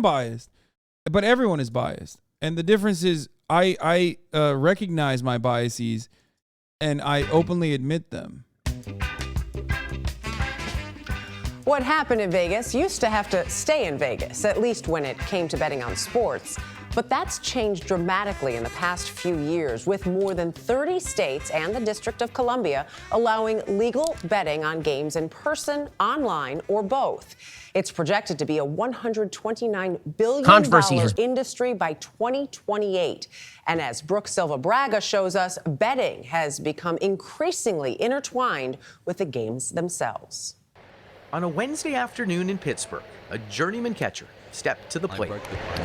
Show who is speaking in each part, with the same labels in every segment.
Speaker 1: biased, but everyone is biased. And the difference is I recognize my biases and I openly admit them.
Speaker 2: What happened in Vegas used to have to stay in Vegas, at least when it came to betting on sports. But that's changed dramatically in the past few years, with more than 30 states and the District of Columbia allowing legal betting on games in person, online, or both. It's projected to be a $129 billion industry by 2028. And as Brooke Silva Braga shows us, betting has become increasingly intertwined with the games themselves.
Speaker 3: On a Wednesday afternoon in Pittsburgh, a journeyman catcher stepped to the plate.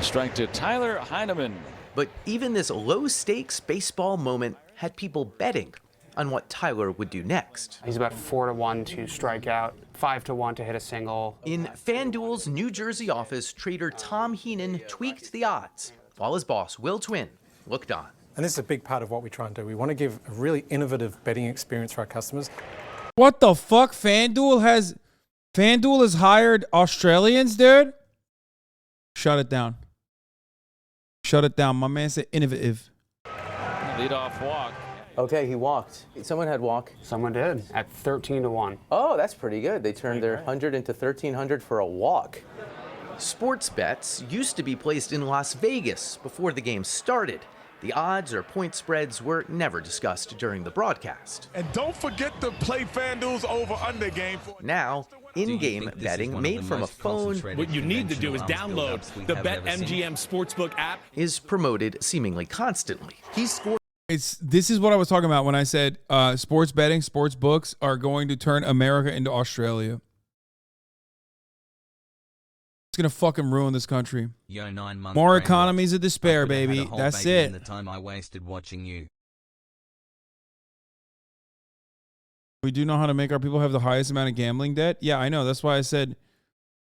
Speaker 4: Strike to Tyler Heineman.
Speaker 3: But even this low-stakes baseball moment had people betting on what Tyler would do next.
Speaker 5: He's about 4-1 to strike out, 5-1 to hit a single.
Speaker 3: In FanDuel's New Jersey office, trader Tom Heenan tweaked the odds, while his boss, Will Twin, looked on.
Speaker 6: And this is a big part of what we try and do. We want to give a really innovative betting experience for our customers.
Speaker 1: What the fuck? FanDuel has hired Australians, dude? Shut it down. Shut it down. My man said innovative.
Speaker 4: Leadoff walk.
Speaker 7: Okay, he walked. Someone had walk.
Speaker 5: Someone did, at 13-1.
Speaker 7: Oh, that's pretty good. They turned their 100 into 1,300 for a walk.
Speaker 3: Sports bets used to be placed in Las Vegas before the game started. The odds or point spreads were never discussed during the broadcast.
Speaker 8: And don't forget to play FanDuel's over-under game.
Speaker 3: Now, in-game betting made from a phone,
Speaker 9: what you need to do is download the BetMGM Sportsbook app,
Speaker 3: is promoted seemingly constantly. He scored.
Speaker 1: This is what I was talking about when I said sports betting, sports books are going to turn America into Australia. It's going to fucking ruin this country.
Speaker 10: Yo, 9 months.
Speaker 1: More economies of despair, baby. That's it.
Speaker 10: The time I wasted watching you.
Speaker 1: We do know how to make our people have the highest amount of gambling debt. Yeah, I know. That's why I said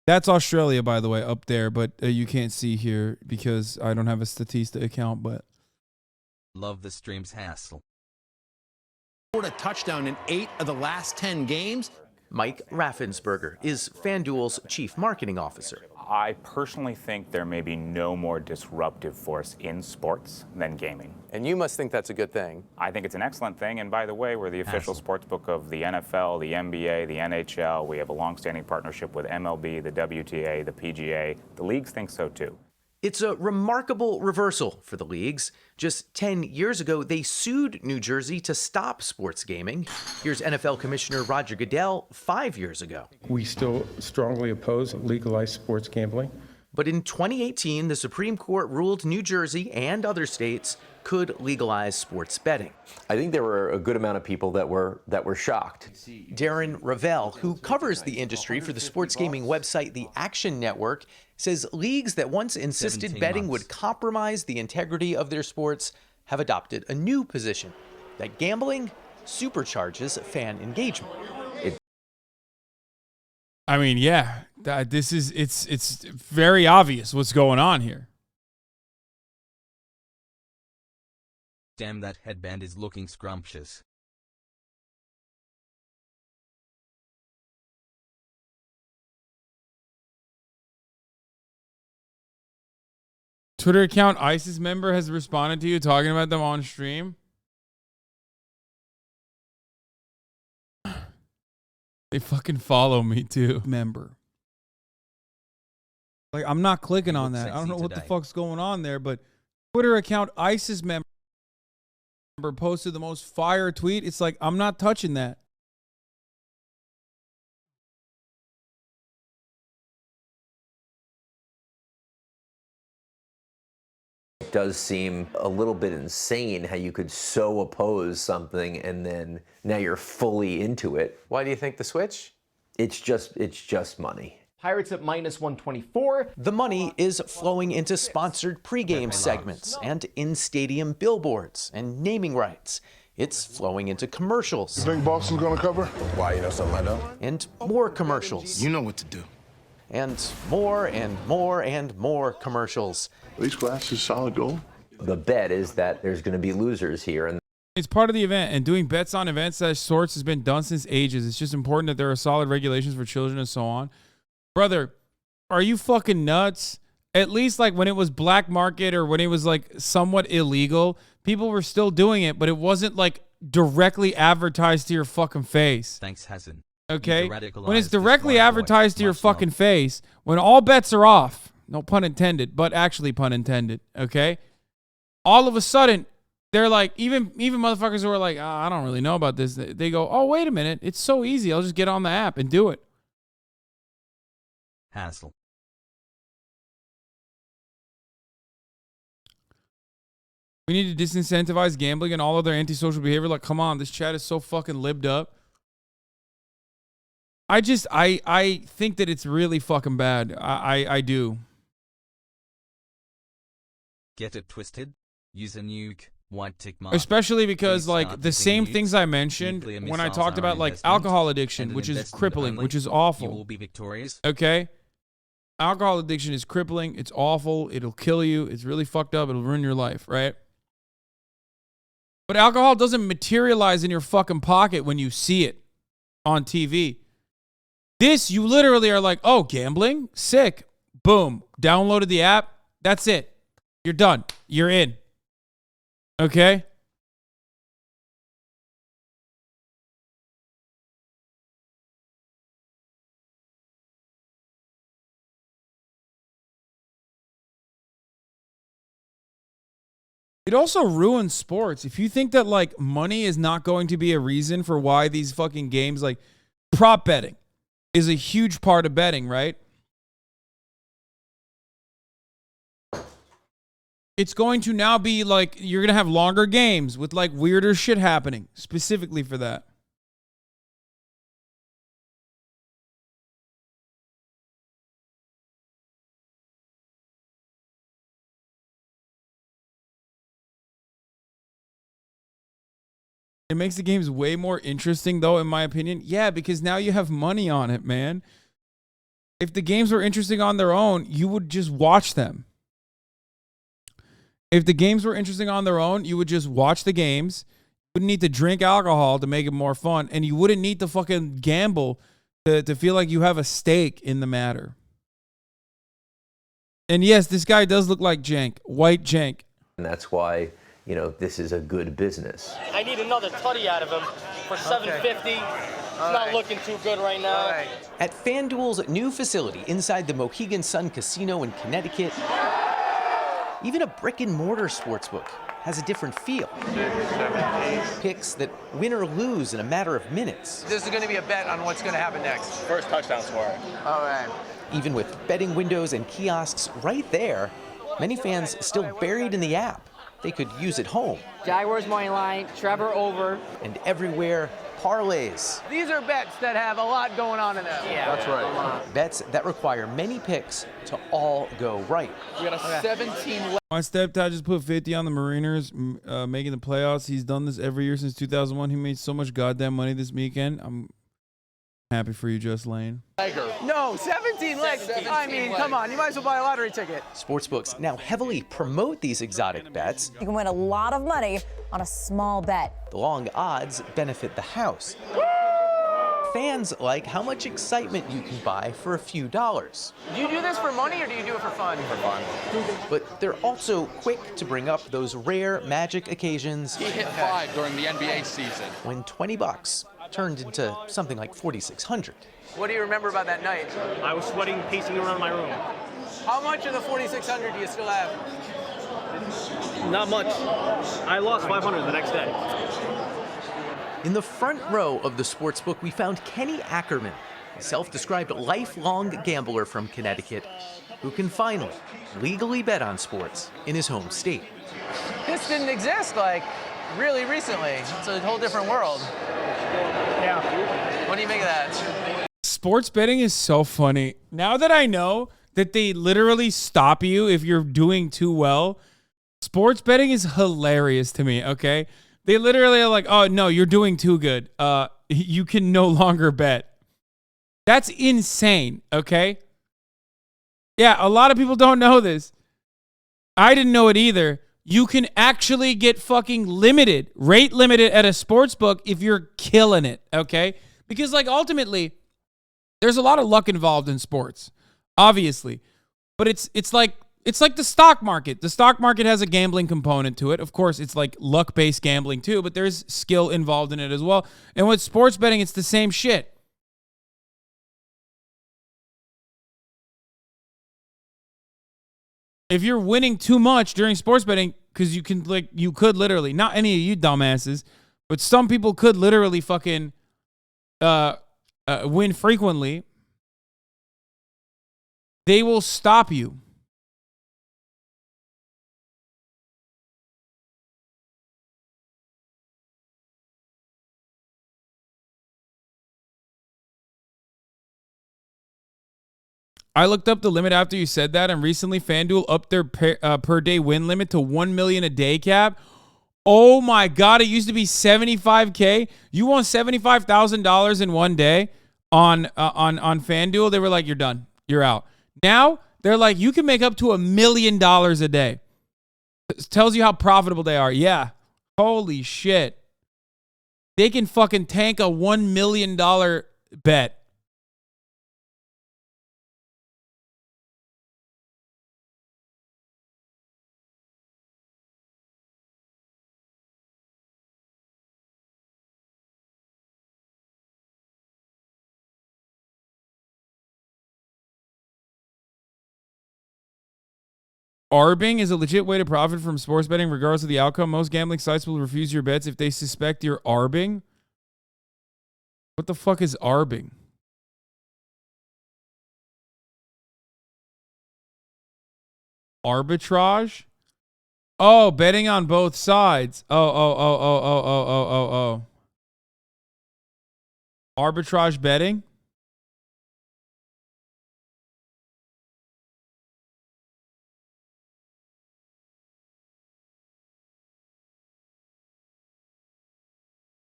Speaker 1: that's Australia, by the way, up there. But you can't see here because I don't have a Statista account. But
Speaker 10: love the stream's hassle.
Speaker 9: Scored a touchdown in 8 of the last 10 games.
Speaker 3: Mike Raffensperger is FanDuel's chief marketing officer.
Speaker 11: I personally think there may be no more disruptive force in sports than gaming.
Speaker 7: And you must think that's a good thing.
Speaker 11: I think it's an excellent thing. And by the way, we're the official sports book of the NFL, the NBA, the NHL. We have a long-standing partnership with MLB, the WTA, the PGA. The leagues think so too.
Speaker 3: It's a remarkable reversal for the leagues. Just 10 years ago, they sued New Jersey to stop sports gaming. Here's NFL Commissioner Roger Goodell 5 years ago.
Speaker 12: We still strongly oppose legalized sports gambling.
Speaker 3: But in 2018, the Supreme Court ruled New Jersey and other states could legalize sports betting.
Speaker 13: I think there were a good amount of people that were shocked.
Speaker 3: Darren Ravel, who covers the industry for the sports gaming website The Action Network, says leagues that once insisted betting would compromise the integrity of their sports have adopted a new position, that gambling supercharges fan engagement.
Speaker 1: I mean, yeah, it's very obvious what's going on here.
Speaker 10: Damn, that headband is looking scrumptious.
Speaker 1: Twitter account ISIS member has responded to you talking about them on stream. They fucking follow me too. Member. Like, I'm not clicking on that. I don't know what the fuck's going on there, but Twitter account ISIS member posted the most fire tweet. It's like, I'm not touching that.
Speaker 13: It does seem a little bit insane how you could so oppose something and then now you're fully into it.
Speaker 7: Why do you think the switch?
Speaker 13: It's just money.
Speaker 14: Pirates at -124.
Speaker 3: The money is flowing into sponsored pregame segments and in-stadium billboards and naming rights. It's flowing into commercials.
Speaker 8: You think Boston's gonna cover?
Speaker 15: Why, you know something I know?
Speaker 3: And more commercials.
Speaker 15: You know what to do.
Speaker 3: And more and more and more commercials.
Speaker 8: These glasses solid gold.
Speaker 13: The bet is that there's going to be losers here. And
Speaker 1: it's part of the event, and doing bets on events of sorts has been done since ages. It's just important that there are solid regulations for children and so on. Brother, are you fucking nuts? at least like when it was black market or when it was like somewhat illegal, people were still doing it, but it wasn't like directly advertised to your fucking face.
Speaker 10: Thanks, Hasan.
Speaker 1: Okay? When it's directly advertised to your fucking face, when all bets are off, no pun intended, but actually pun intended, okay? All of a sudden, they're like, even motherfuckers who are like, I don't really know about this. They go, oh, wait a minute. It's so easy. I'll just get on the app and do it.
Speaker 10: Hassle.
Speaker 1: We need to disincentivize gambling and all other antisocial behavior. Like, come on, this chat is so fucking libbed up. I think that it's really fucking bad. I do.
Speaker 10: Get it twisted? Use a nuke. White tick mark.
Speaker 1: Especially because, like, the same things I mentioned when I talked about, like, alcohol addiction, which is crippling, which is awful.
Speaker 10: You will be victorious.
Speaker 1: Okay? Alcohol addiction is crippling. It's awful. It'll kill you. It's really fucked up. It'll ruin your life, right? But alcohol doesn't materialize in your fucking pocket when you see it on TV. This, you literally are like, oh, gambling? Sick. Boom. Downloaded the app. That's it. You're done. You're in. Okay? It also ruins sports. If you think that, like, money is not going to be a reason for why these fucking games, like, prop betting is a huge part of betting, right? It's going to now be like, you're going to have longer games with like weirder shit happening specifically for that. It makes the games way more interesting though, in my opinion. Yeah, because now you have money on it, man. If the games were interesting on their own, you would just watch them. If the games were interesting on their own, you would just watch the games. You wouldn't need to drink alcohol to make it more fun. And you wouldn't need to fucking gamble to feel like you have a stake in the matter. And yes, this guy does look like jank. White jank.
Speaker 13: And that's why, you know, this is a good business.
Speaker 16: I need another tutty out of him for $750. It's not looking too good right now.
Speaker 3: At FanDuel's new facility inside the Mohegan Sun Casino in Connecticut, even a brick-and-mortar sportsbook has a different feel. Picks that win or lose in a matter of minutes.
Speaker 7: This is going to be a bet on what's going to happen next.
Speaker 16: First touchdown scorer.
Speaker 7: All right.
Speaker 3: Even with betting windows and kiosks right there, many fans still buried in the app. They could use it home.
Speaker 16: Jaguars money line, Trevor over.
Speaker 3: And everywhere, parlays.
Speaker 7: These are bets that have a lot going on in them.
Speaker 16: Yeah,
Speaker 7: that's right.
Speaker 3: Bets that require many picks to all go right.
Speaker 16: We got a 17.
Speaker 1: My stepdad just put 50 on the Mariners making the playoffs. He's done this every year since 2001. He made so much goddamn money this weekend. I'm happy for you, Just Lane.
Speaker 7: No, 17 legs. I mean, come on. You might as well buy a lottery ticket.
Speaker 3: Sportsbooks now heavily promote these exotic bets.
Speaker 17: You can win a lot of money on a small bet.
Speaker 3: The long odds benefit the house. Fans like how much excitement you can buy for a few dollars.
Speaker 7: Do you do this for money or do you do it for fun? For fun.
Speaker 3: But they're also quick to bring up those rare magic occasions.
Speaker 16: He hit 5 during the NBA season.
Speaker 3: When $20 turned into something like $4,600.
Speaker 7: What do you remember about that night?
Speaker 16: I was sweating, pacing around my room.
Speaker 7: How much of the $4,600 do you still have?
Speaker 16: Not much. I lost 500 the next day.
Speaker 3: In the front row of the sportsbook, we found Kenny Ackerman, a self-described lifelong gambler from Connecticut, who can finally legally bet on sports in his home state.
Speaker 7: This didn't exist, like, really recently. It's a whole different world. Yeah. What do you make of that?
Speaker 1: Sports betting is so funny. Now that I know that they literally stop you if you're doing too well, sports betting is hilarious to me, okay? They literally are like, oh, no, you're doing too good. You can no longer bet. That's insane, okay? Yeah, a lot of people don't know this. I didn't know it either. You can actually get fucking rate limited at a sports book if you're killing it, okay? Because, like, ultimately, there's a lot of luck involved in sports, obviously. But it's like It's like the stock market. The stock market has a gambling component to it. Of course, it's like luck-based gambling too, but there's skill involved in it as well. And with sports betting, it's the same shit. If you're winning too much during sports betting, because you could literally, not any of you dumbasses, but some people could literally fucking win frequently, they will stop you. I looked up the limit after you said that, and recently FanDuel upped their per day win limit to $1 million a day cap. Oh my God, it used to be $75K. You won $75,000 in one day on FanDuel. They were like, you're done. You're out. Now they're like, you can make up to $1 million a day. It tells you how profitable they are. Yeah. Holy shit. They can fucking tank a $1 million bet. Arbing is a legit way to profit from sports betting regardless of the outcome. Most gambling sites will refuse your bets if they suspect you're arbing. What the fuck is arbing? Arbitrage? Oh, betting on both sides. Oh. Arbitrage betting?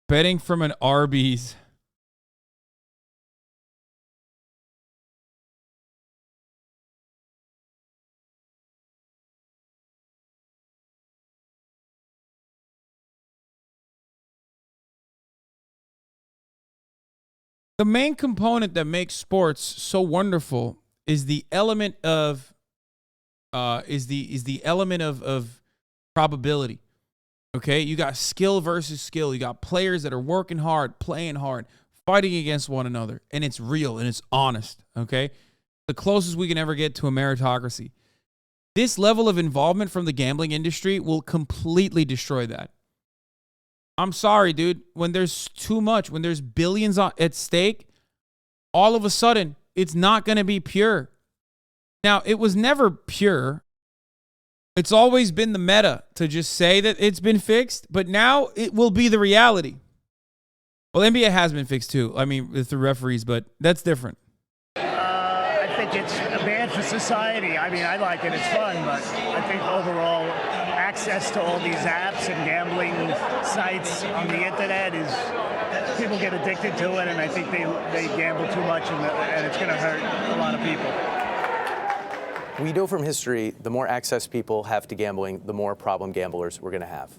Speaker 1: Betting from an Arby's. The main component that makes sports so wonderful is the element of element of probability. Okay, you got skill versus skill. You got players that are working hard, playing hard, fighting against one another, and it's real and it's honest. Okay, the closest we can ever get to a meritocracy. This level of involvement from the gambling industry will completely destroy that. I'm sorry, dude. When there's too much, when there's billions at stake, all of a sudden, it's not going to be pure. Now, it was never pure. It's always been the meta to just say that it's been fixed, but now it will be the reality. Well, NBA has been fixed too. I mean, through referees, but that's different.
Speaker 18: I think it's bad for society. I mean, I like it. It's fun, but I think overall access to all these apps and gambling sites on the internet is, people get addicted to it, and I think they gamble too much, and it's going to hurt a lot of people.
Speaker 3: We know from history, the more access people have to gambling, the more problem gamblers we're going to have.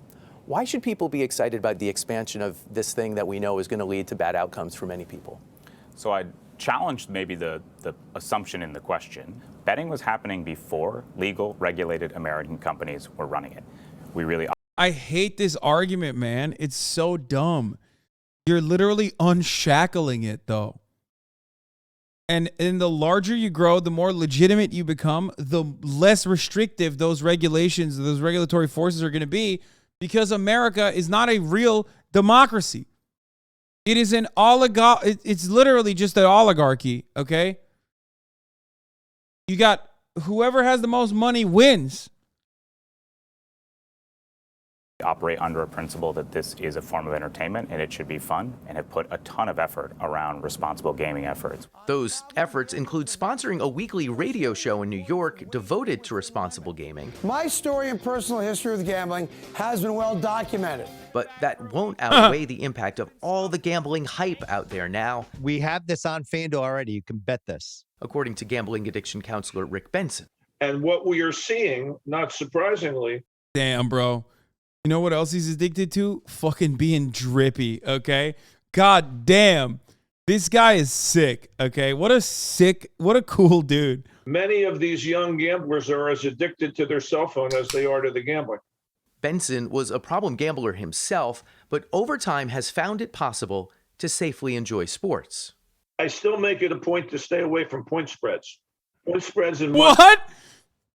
Speaker 3: Why should people be excited about the expansion of this thing that we know is going to lead to bad outcomes for many people?
Speaker 11: So I challenged maybe the assumption in the question. Betting was happening before legal, regulated American companies were running it.
Speaker 1: I hate this argument, man. It's so dumb. You're literally unshackling it, though. And the larger you grow, the more legitimate you become, the less restrictive those regulations, those regulatory forces are going to be, because America is not a real democracy. It is an oligarchy. It's literally just an oligarchy, okay? You got whoever has the most money wins.
Speaker 11: Operate under a principle that this is a form of entertainment and it should be fun, and have put a ton of effort around responsible gaming efforts.
Speaker 3: Those efforts include sponsoring a weekly radio show in New York devoted to responsible gaming.
Speaker 19: My story and personal history with gambling has been well documented.
Speaker 3: But that won't outweigh the impact of all the gambling hype out there now.
Speaker 20: We have this on FanDuel already. You can bet this.
Speaker 3: According to gambling addiction counselor Rick Benson.
Speaker 21: And what we are seeing, not surprisingly.
Speaker 1: Damn, bro. You know what else he's addicted to? Fucking being drippy, okay? God damn. This guy is sick, okay? What a cool dude.
Speaker 21: Many of these young gamblers are as addicted to their cell phone as they are to the gambling.
Speaker 3: Benson was a problem gambler himself, but over time has found it possible to safely enjoy sports.
Speaker 21: I still make it a point to stay away from point spreads. Point spreads and
Speaker 1: What?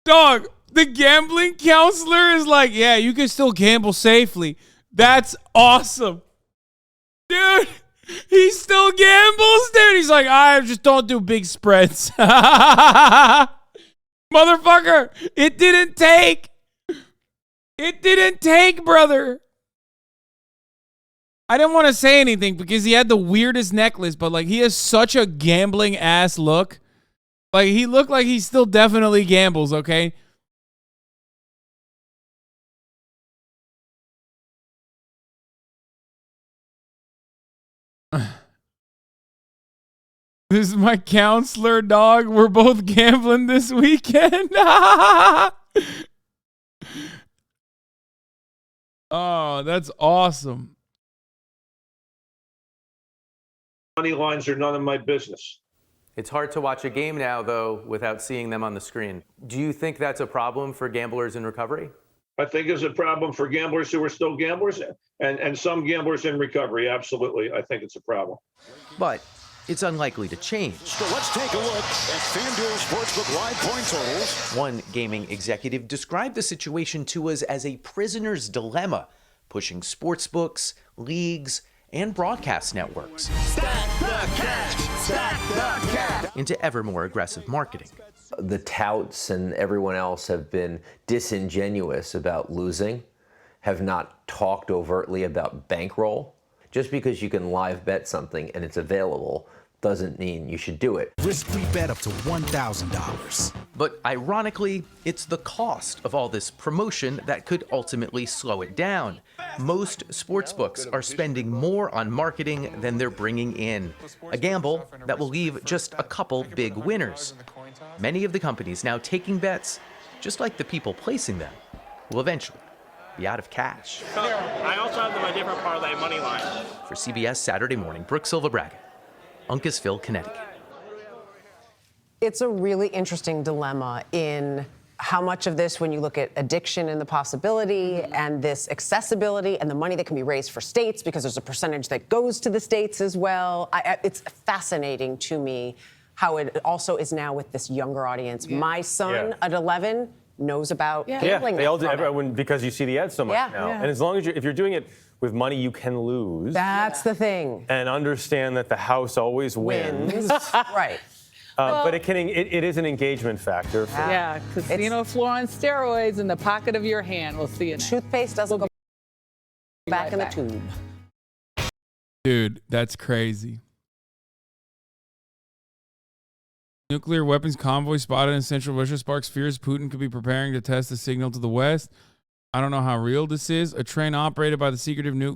Speaker 1: Dog, the gambling counselor is like, yeah, you can still gamble safely. That's awesome. Dude, he still gambles, dude. He's like, I just don't do big spreads. Motherfucker, it didn't take. It didn't take, brother. I didn't want to say anything because he had the weirdest necklace, but like he has such a gambling ass look. Like he looked like he still definitely gambles, okay? This is my counselor, dog. We're both gambling this weekend. Oh, that's awesome.
Speaker 21: money lines are none of my business.
Speaker 3: It's hard to watch a game now, though, without seeing them on the screen. Do you think that's a problem for gamblers in recovery?
Speaker 21: I think it's a problem for gamblers who are still gamblers and some gamblers in recovery. Absolutely. I think it's a problem.
Speaker 3: But it's unlikely to change.
Speaker 2: So let's take a look at FanDuel Sportsbook live point totals.
Speaker 3: One gaming executive described the situation to us as a prisoner's dilemma, pushing sportsbooks, leagues, and broadcast networks into ever more aggressive marketing.
Speaker 13: The touts and everyone else have been disingenuous about losing, have not talked overtly about bankroll. Just because you can live bet something and it's available doesn't mean you should do it.
Speaker 2: Risk-free bet up to $1,000.
Speaker 3: But ironically, it's the cost of all this promotion that could ultimately slow it down. Most sportsbooks are spending more on marketing than they're bringing in. A gamble that will leave just a couple big winners. Many of the companies now taking bets, just like the people placing them, will eventually be out of cash.
Speaker 16: I also have my different parlay money line.
Speaker 3: For CBS Saturday Morning, Brooke Silva Braga, Uncasville, Connecticut.
Speaker 22: It's a really interesting dilemma in how much of this, when you look at addiction and the possibility and this accessibility and the money that can be raised for states, because there's a percentage that goes to the states as well. It's fascinating to me how it also is now with this younger audience. Yeah. My son at 11 knows about gambling.
Speaker 23: They all do, everyone, because you see the ads so much now.
Speaker 22: Yeah.
Speaker 23: And as long as if you're doing it with money you can lose.
Speaker 22: That's the thing.
Speaker 23: And understand that the house always wins.
Speaker 22: Right.
Speaker 23: But it is an engagement factor.
Speaker 24: Yeah, casino floor on steroids in the pocket of your hand. We'll see it.
Speaker 22: Toothpaste doesn't go back in the tube.
Speaker 1: Dude, that's crazy. Nuclear weapons convoy spotted in central Russia sparks fears Putin could be preparing to test the signal to the west. I don't know how real this is. A train operated by the secretive nuclear